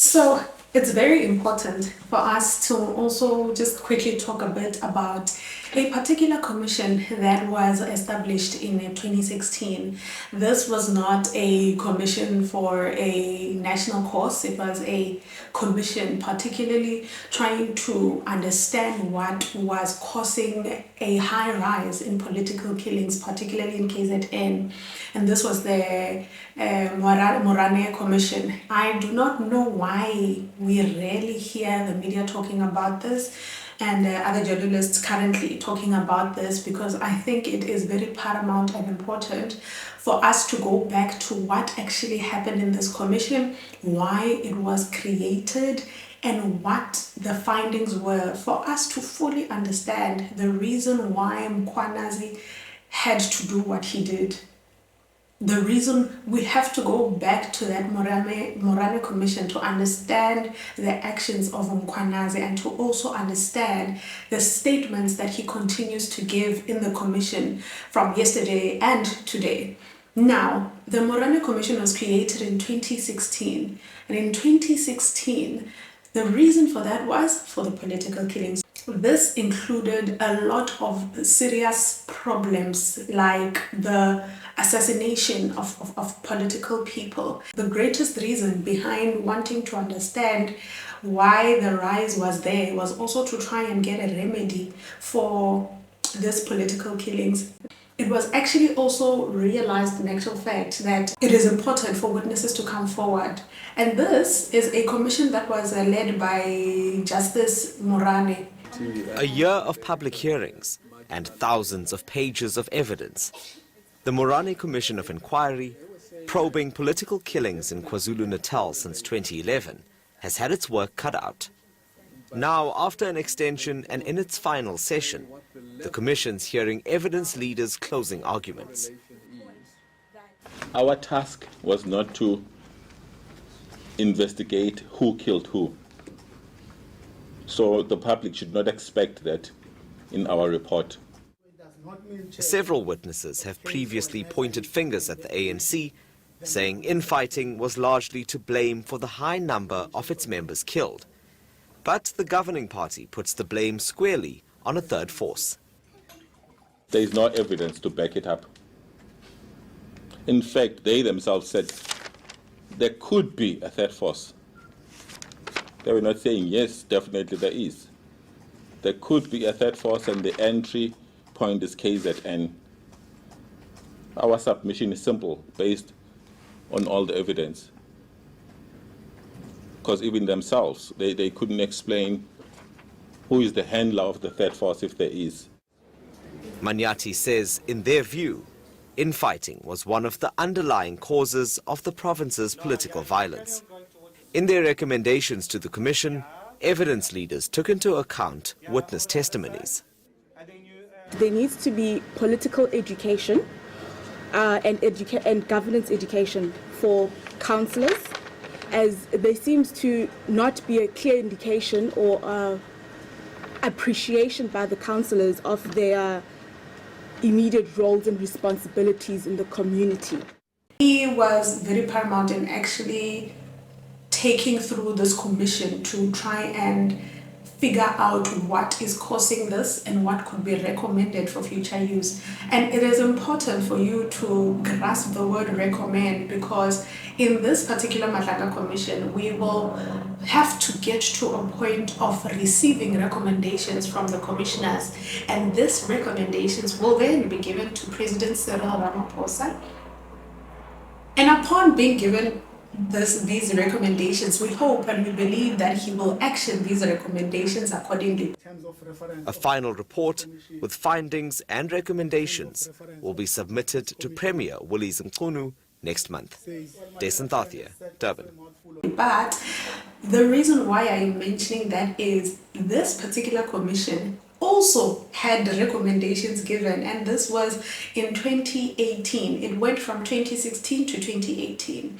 So it's very important for us to also just quickly talk a bit about a particular commission that was established in 2016. This was not a commission for a national cause. It was a commission particularly trying to understand what was causing a high rise in political killings, particularly in KZN. And this was the Moerane Commission. I do not know why we rarely hear the media talking about this and other journalists currently talking about this, because I think it is very paramount and important for us to go back to what actually happened in this commission, why it was created, and what the findings were, for us to fully understand the reason why Mkhwanazi had to do what he did. The reason we have to go back to that Moerane Commission to understand the actions of Mkhwanazi and to also understand the statements that he continues to give in the commission from yesterday and today. Now, the Moerane Commission was created in 2016, and in 2016, the reason for that was for the political killings. This included a lot of serious problems like the assassination of political people. The greatest reason behind wanting to understand why the rise was there was also to try and get a remedy for these political killings. It was actually also realized in actual fact that it is important for witnesses to come forward. And this is a commission that was led by Justice Moerane. A year of public hearings and thousands of pages of evidence. The Moerane Commission of Inquiry, probing political killings in KwaZulu-Natal since 2011, has had its work cut out. Now, after an extension and in its final session, the Commission's hearing evidence leaders' closing arguments. Our task was not to investigate who killed who. So the public should not expect that in our report. Several witnesses have previously pointed fingers at the ANC, saying infighting was largely to blame for the high number of its members killed. But the governing party puts the blame squarely on a third force. There is no evidence to back it up. In fact, they themselves said there could be a third force. They were not saying, yes, definitely there is. There could be a third force, and the entry point is KZN. Our submission is simple, based on all the evidence. Because even themselves, they couldn't explain who is the handler of the third force if there is. Manyati says, in their view, infighting was one of the underlying causes of the province's political violence. In their recommendations to the Commission, evidence leaders took into account witness testimonies. There needs to be political education and governance education for councillors, as there seems to not be a clear indication or appreciation by the councillors of their immediate roles and responsibilities in the community. He was very paramount in actually taking through this commission to try and figure out what is causing this and what could be recommended for future use. And it is important for you to grasp the word recommend, because in this particular Madlanga Commission, we will have to get to a point of receiving recommendations from the commissioners. And these recommendations will then be given to President Cyril Ramaphosa. And upon being given these recommendations, we hope and we believe that he will action these recommendations accordingly. A final report with findings and recommendations will be submitted to Premier Mkhwanazi next month. Desantathia, Durban. But the reason why I'm mentioning that is this particular commission also had recommendations given, and this was in 2018. It went from 2016 to 2018.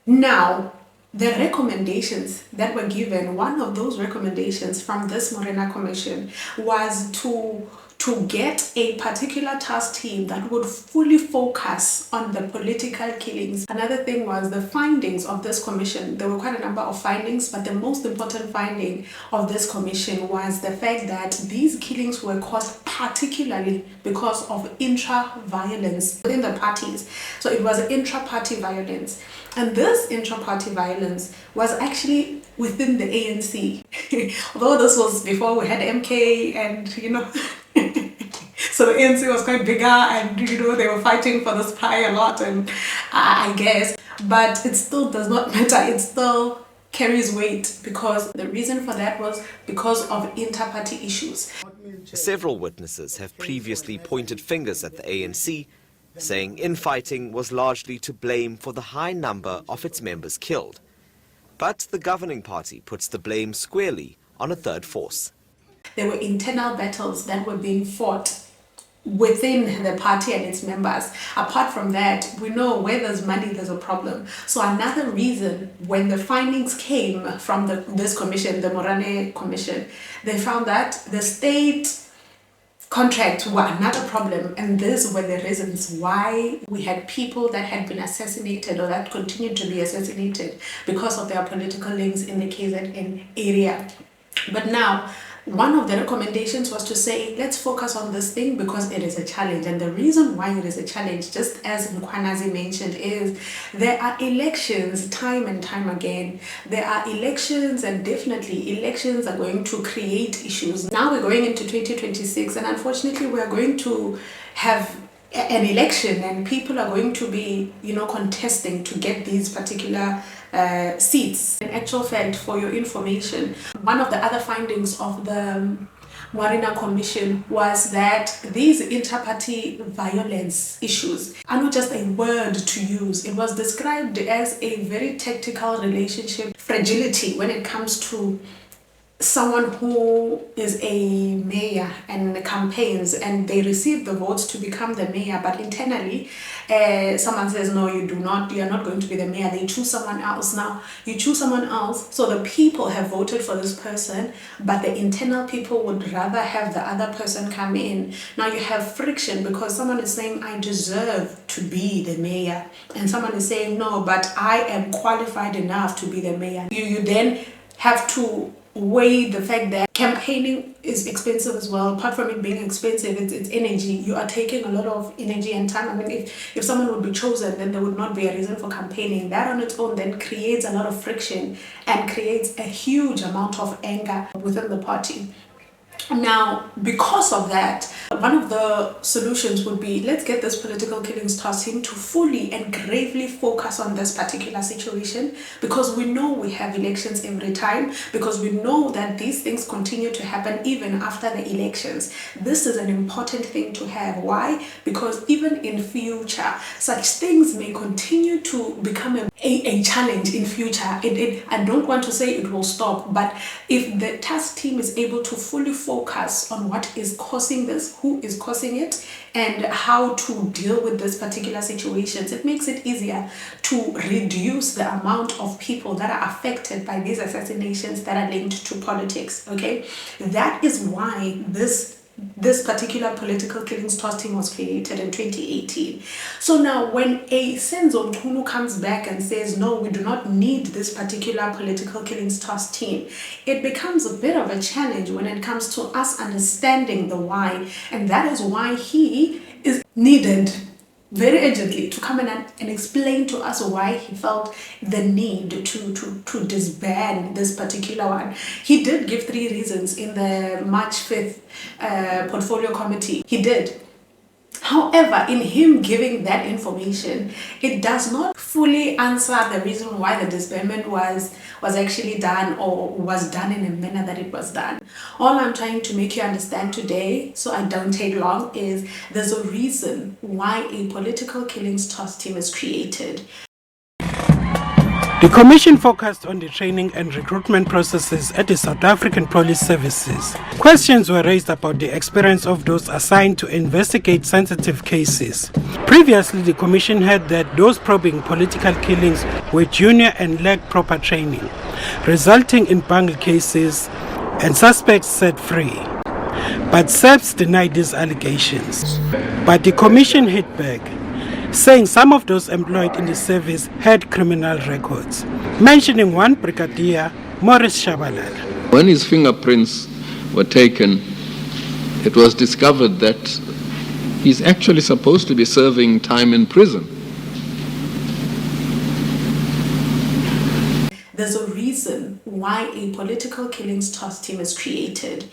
Now, the recommendations that were given, one of those recommendations from this Moerane Commission was to to get a particular task team that would fully focus on the political killings. Another thing was the findings of this commission. There were quite a number of findings, but the most important finding of this commission was the fact that these killings were caused particularly because of intra-violence within the parties. So it was intra-party violence. And this intra-party violence was actually within the ANC. Although this was before we had MK and, so the ANC was quite bigger and, they were fighting for this pie a lot, and I guess. But it still does not matter. It still carries weight because the reason for that was because of inter-party issues. Several witnesses have previously pointed fingers at the ANC, saying infighting was largely to blame for the high number of its members killed. But the governing party puts the blame squarely on a third force. There were internal battles that were being fought within the party and its members. Apart from that, we know where there's money, there's a problem. So another reason, when the findings came from this commission, the Moerane Commission, they found that the state contracts were another problem, and these were the reasons why we had people that had been assassinated or that continued to be assassinated because of their political links in the KZN area. But now, one of the recommendations was to say, let's focus on this thing because it is a challenge. And the reason why it is a challenge, just as Mkhwanazi mentioned, is there are elections time and time again. There are elections, and definitely elections are going to create issues. Now we're going into 2026, and unfortunately we are going to have an election, and people are going to be, contesting to get these particular seats. In actual fact, for your information, one of the other findings of the Moerane Commission was that these inter-party violence issues are not just a word to use. It was described as a very tactical relationship fragility when it comes to someone who is a mayor and campaigns and they receive the votes to become the mayor, but internally someone says, no, you are not going to be the mayor. They choose someone else. Now you choose someone else, so the people have voted for this person, but the internal people would rather have the other person come in. Now you have friction because someone is saying, I deserve to be the mayor, and someone is saying, no, but I am qualified enough to be the mayor. You then have to weigh the fact that campaigning is expensive as well. Apart from it being expensive, it's energy. You are taking a lot of energy and time. I mean, if someone would be chosen, then there would not be a reason for campaigning. That on its own then creates a lot of friction and creates a huge amount of anger within the party. Now, because of that, one of the solutions would be, let's get this political killings task team to fully and gravely focus on this particular situation, because we know we have elections every time, because we know that these things continue to happen even after the elections. This is an important thing to have. Why? Because even in future, such things may continue to become a challenge in future. I don't want to say it will stop, but if the task team is able to fully focus on what is causing this, who is causing it, and how to deal with this particular situations, it makes it easier to reduce the amount of people that are affected by these assassinations that are linked to politics. Okay, that is why this particular political killings task team was created in 2018. So now when a Senzo Mchunu comes back and says, no, we do not need this particular political killings task team, it becomes a bit of a challenge when it comes to us understanding the why. And that is why he is needed very urgently to come in and explain to us why he felt the need to disband this particular one. He did give 3 reasons in the March 5th portfolio committee. He did. However, in him giving that information, it does not fully answer the reason why the disbandment was actually done, or was done in a manner that it was done. All I'm trying to make you understand today, so I don't take long, is there's a reason why a political killings task team is created. The Commission focused on the training and recruitment processes at the South African Police Services. Questions were raised about the experience of those assigned to investigate sensitive cases. Previously, the Commission had that those probing political killings were junior and lacked proper training, resulting in bungled cases and suspects set free. But SAPS denied these allegations. But the commission hit back, saying some of those employed in the service had criminal records, mentioning one brigadier, Maurice Shabalala. When his fingerprints were taken, it was discovered that he's actually supposed to be serving time in prison. There's a reason why a political killings task team is created